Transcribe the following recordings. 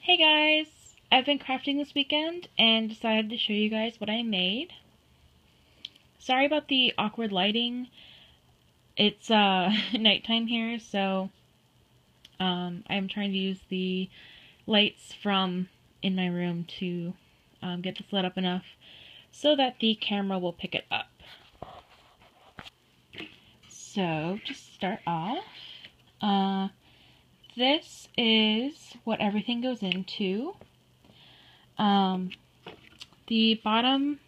Hey guys! I've been crafting this weekend and decided to show you guys what I made. Sorry about the awkward lighting. It's nighttime here, so I'm trying to use the lights from in my room to get this lit up enough so that the camera will pick it up. So, to start off, this is what everything goes into. The bottom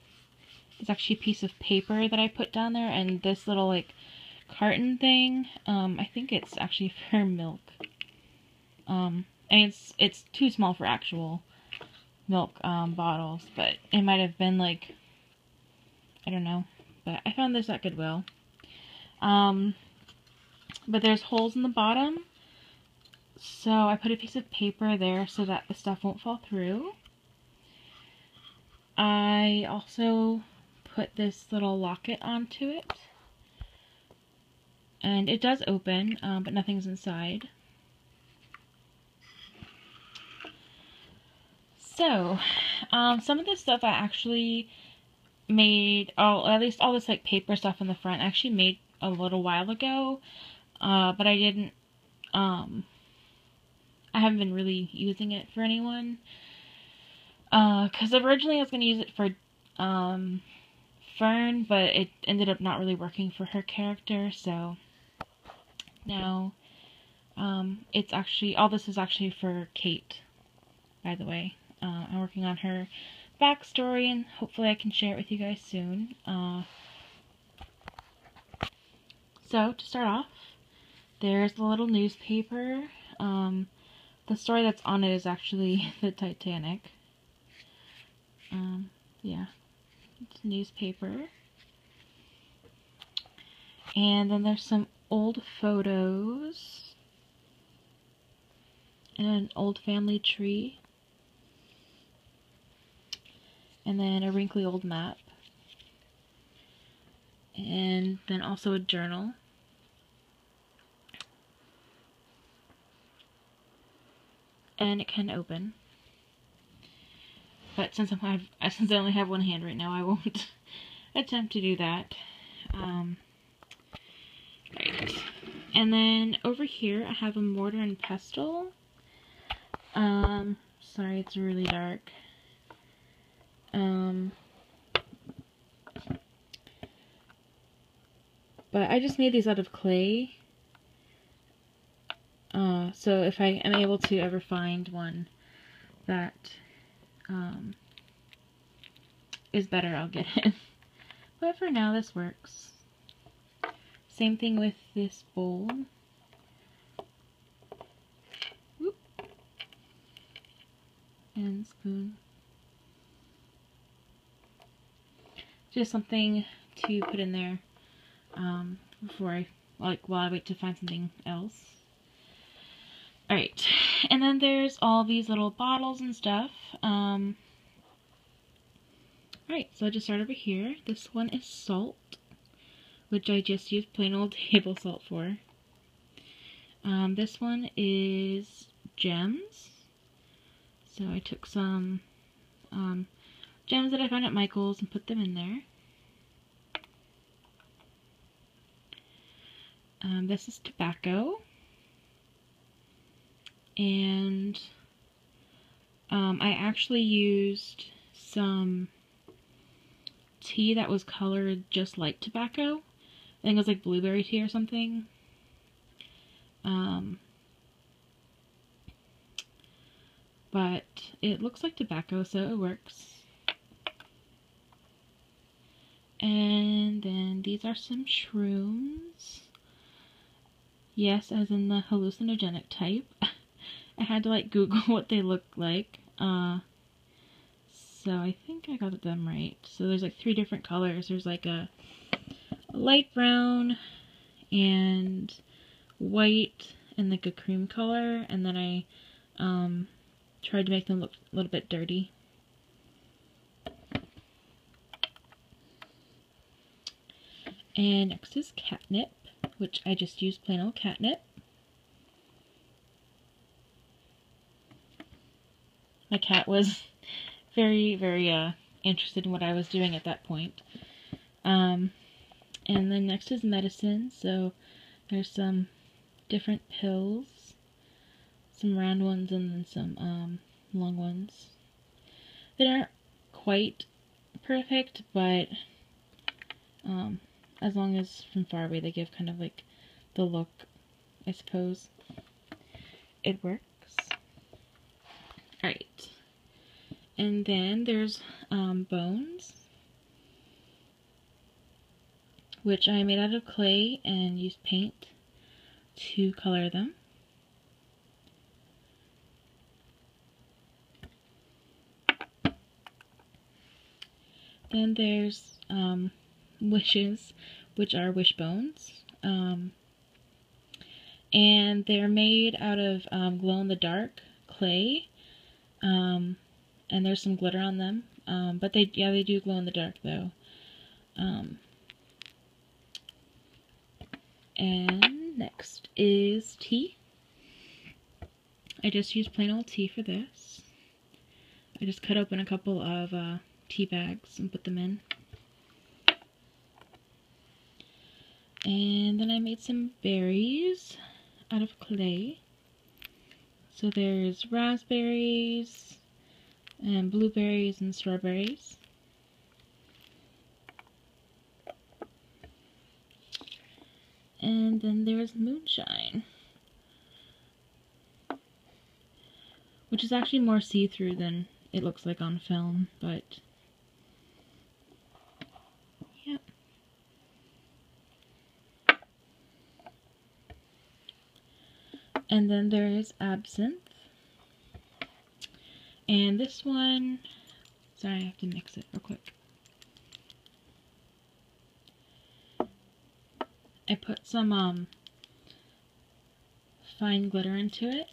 is actually a piece of paper that I put down there, and this little like carton thing, I think it's actually for milk. And it's too small for actual milk bottles, but it might have been like, I don't know, but I found this at Goodwill. But there's holes in the bottom, so I put a piece of paper there so that the stuff won't fall through. I also put this little locket onto it, and it does open, but nothing's inside. So, some of this stuff I actually made, at least all this like paper stuff in the front, I actually made a little while ago, but I didn't, I haven't been really using it for anyone, because originally I was going to use it for, Fern, but it ended up not really working for her character, so now, it's actually, all this is actually for Kate, by the way. I'm working on her backstory, and hopefully I can share it with you guys soon. So, to start off, there's the little newspaper. The story that's on it is actually the Titanic. Yeah, it's a newspaper. And then there's some old photos and an old family tree. And then a wrinkly old map. And then also a journal. And it can open. But since I only have one hand right now, I won't attempt to do that. Right. And then over here I have a mortar and pestle. Sorry, it's really dark. But I just made these out of clay. So if I am able to ever find one that is better, I'll get it. But for now, this works. Same thing with this bowl. Whoop. And spoon. Just something to put in there before while I wait to find something else. Alright, and then there's all these little bottles and stuff. Alright, so I just start over here. This one is salt, which I just used plain old table salt for. This one is gems. So I took some gems that I found at Michael's and put them in there. This is tobacco. And I actually used some tea that was colored just like tobacco. I think it was like blueberry tea or something. But it looks like tobacco, so it works. And then these are some shrooms. Yes, as in the hallucinogenic type. I had to like Google what they look like. So I think I got them right. So there's like 3 different colors. There's like a light brown and white and like a cream color. And then I tried to make them look a little bit dirty. And next is catnip, which I just used plain old catnip. My cat was very, very interested in what I was doing at that point. And then next is medicine. So there's some different pills, some round ones and then some long ones. They aren't quite perfect, but as long as from far away they give kind of like the look, I suppose. It works. Alright. And then there's bones, which I made out of clay and used paint to color them. Then there's wishes, which are wishbones. And they're made out of glow-in-the-dark clay. And there's some glitter on them. But they do glow in the dark though. And next is tea. I just used plain old tea for this. I just cut open a couple of tea bags and put them in. And then I made some berries out of clay. So there's raspberries and blueberries and strawberries. And then there's moonshine, which is actually more see-through than it looks like on film, but yeah. And then there is absinthe. And this one, sorry, I have to mix it real quick. I put some fine glitter into it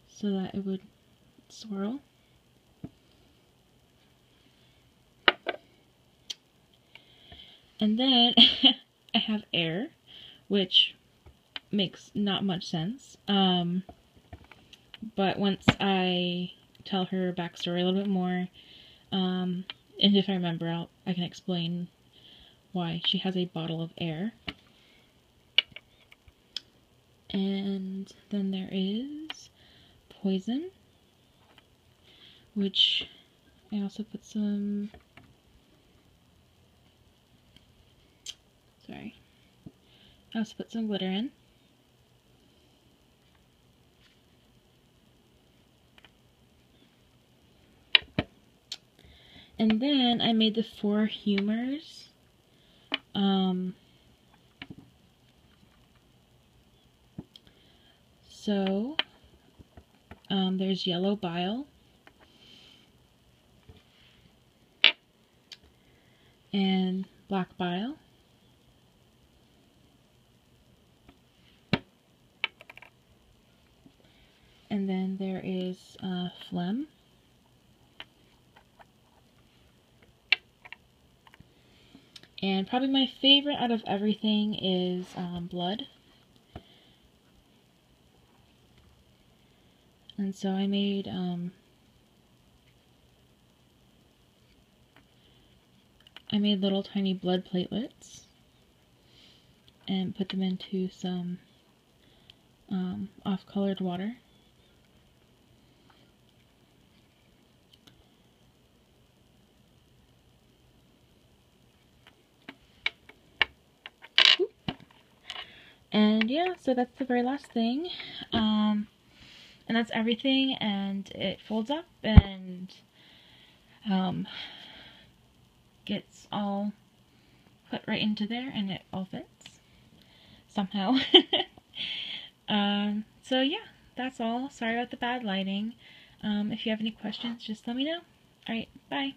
so that it would swirl. And then I have air, which makes not much sense. But once I tell her backstory a little bit more, and if I remember, I can explain why she has a bottle of air. And then there is poison, which I also put some, I also put some glitter in. And then I made the 4 humors. There's yellow bile, and black bile, and then there is phlegm, and probably my favorite out of everything is blood. And so I made little tiny blood platelets and put them into some off-colored water. And yeah, so that's the very last thing. And that's everything, and it folds up and gets all put right into there, and it all fits somehow. So yeah, that's all. Sorry about the bad lighting. If you have any questions, just let me know. Alright, bye.